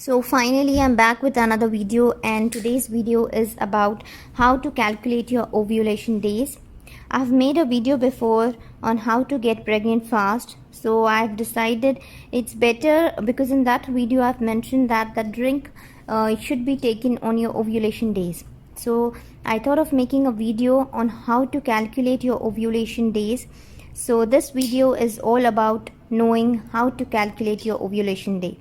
So finally I'm back with another video, and today's video is about how to calculate your ovulation days. I've made a video before on how to get pregnant fast, so I've decided it's better because in that video I've mentioned that the drink should be taken on your ovulation days. So I thought of making a video on how to calculate your ovulation days. So this video is all about knowing how to calculate your ovulation day.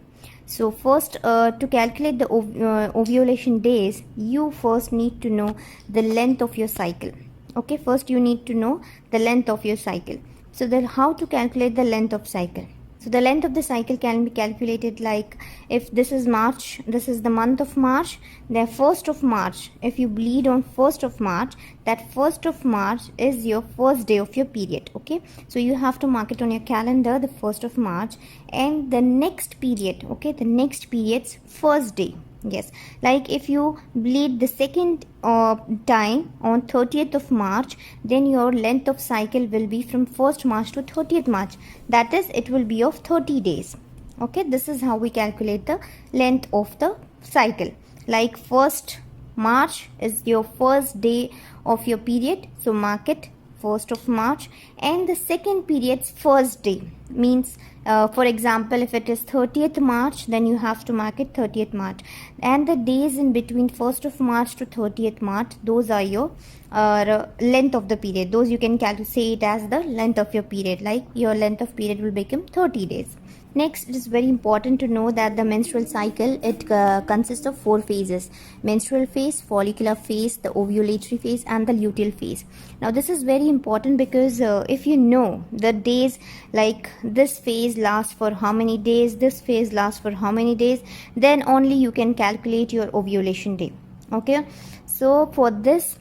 So first, to calculate the ovulation days, you first need to know the length of your cycle. Okay, first you need to know the length of your cycle. So then how to calculate the length of cycle? So the length of the cycle can be calculated like, if this is March, this is the month of March, then 1st of March, if you bleed on 1st of March, that 1st of March is your first day of your period. Okay, so you have to mark it on your calendar, the 1st of March, and the next period, okay, the next period's first day. Yes, like if you bleed the second time on 30th of March, then your length of cycle will be from 1st March to 30th March. That is, it will be of 30 days. Okay, this is how we calculate the length of the cycle. Like 1st March is your first day of your period, so mark it 1st of March, and the second period's first day means, for example, if it is 30th March, then you have to mark it 30th March, and the days in between 1st of March to 30th March, those are your length of the period. Those you can say it as the length of your period, like your length of period will become 30 days. Next, it is very important to know that the menstrual cycle, it consists of 4 phases: menstrual phase, follicular phase, the ovulatory phase, and the luteal phase. Now this is very important because if you know the days, like this phase lasts for how many days, this phase lasts for how many days, then only you can calculate your ovulation day. Okay, so for this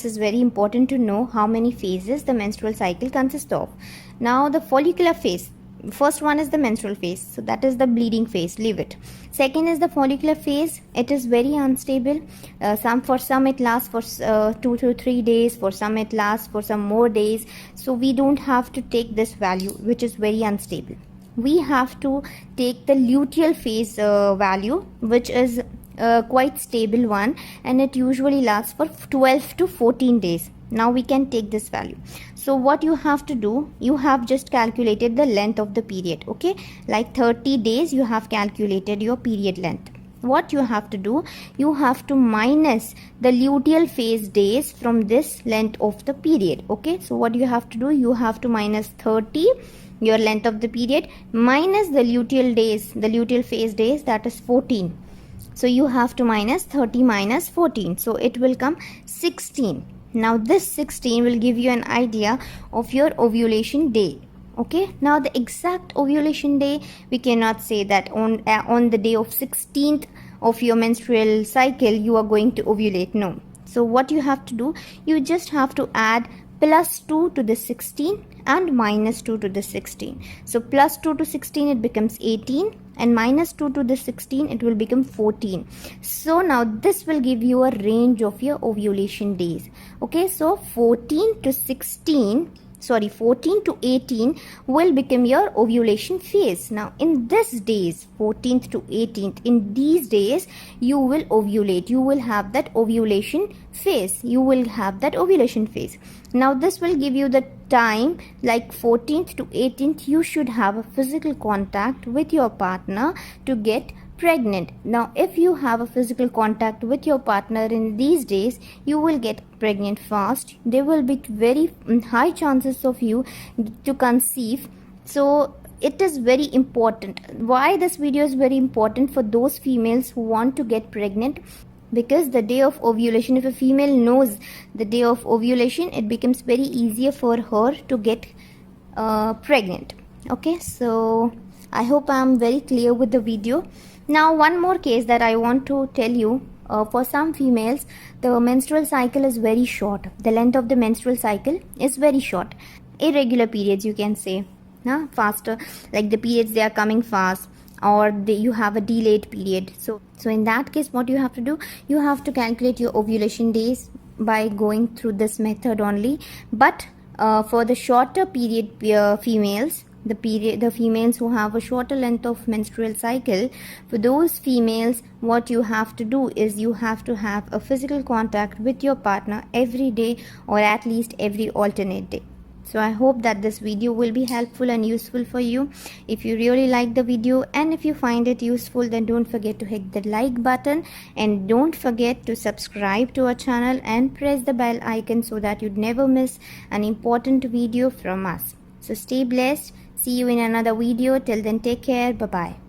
is very important to know how many phases the menstrual cycle consists of. Now the follicular phase, first one is the menstrual phase, so that is the bleeding phase, leave it. Second is the follicular phase. It is very unstable. For some it lasts for 2 to 3 days, for some it lasts for some more days, so we don't have to take this value which is very unstable. We have to take the luteal phase value, which is quite stable one, and it usually lasts for 12 to 14 days. Now we can take this value. So what you have to do, you have just calculated the length of the period. Okay, like 30 days you have calculated your period length. What you have to do, you have to minus the luteal phase days from this length of the period. Okay, so what you have to do, you have to minus 30, your length of the period, minus the luteal days, the luteal phase days, that is 14. So you have to minus 30 minus 14, so it will come 16. Now this 16 will give you an idea of your ovulation day. Okay, now the exact ovulation day, we cannot say that on the day of 16th of your menstrual cycle you are going to ovulate. No. So what you have to do, you just have to add plus 2 to the 16 and minus 2 to the 16. So plus 2 to 16 it becomes 18, and minus 2 to the 16 it will become 14. So now this will give you a range of your ovulation days. Okay, so 14 to 18 will become your ovulation phase. Now in these days, 14th to 18th, in these days you will ovulate, you will have that ovulation phase, Now this will give you the time, like 14th to 18th you should have a physical contact with your partner to get pregnant. Now if you have a physical contact with your partner in these days, you will get pregnant fast. There will be very high chances of you to conceive. So it is very important. Why this video is very important for those females who want to get pregnant? Because the day of ovulation, if a female knows the day of ovulation, it becomes very easier for her to get pregnant. Okay, so I hope I am very clear with the video. Now one more case that I want to tell you. For some females, the menstrual cycle is very short. The length of the menstrual cycle is very short. Irregular periods, you can say. Faster, like the periods, they are coming fast, or you have a delayed period. So in that case, what you have to do, you have to calculate your ovulation days by going through this method only. But for the shorter period females, the females who have a shorter length of menstrual cycle, for those females, what you have to do is you have to have a physical contact with your partner every day, or at least every alternate day. So I hope that this video will be helpful and useful for you. If you really like the video and if you find it useful, then don't forget to hit the like button, and don't forget to subscribe to our channel and press the bell icon so that you'd never miss an important video from us. So stay blessed. See you in another video. Till then, take care. Bye bye.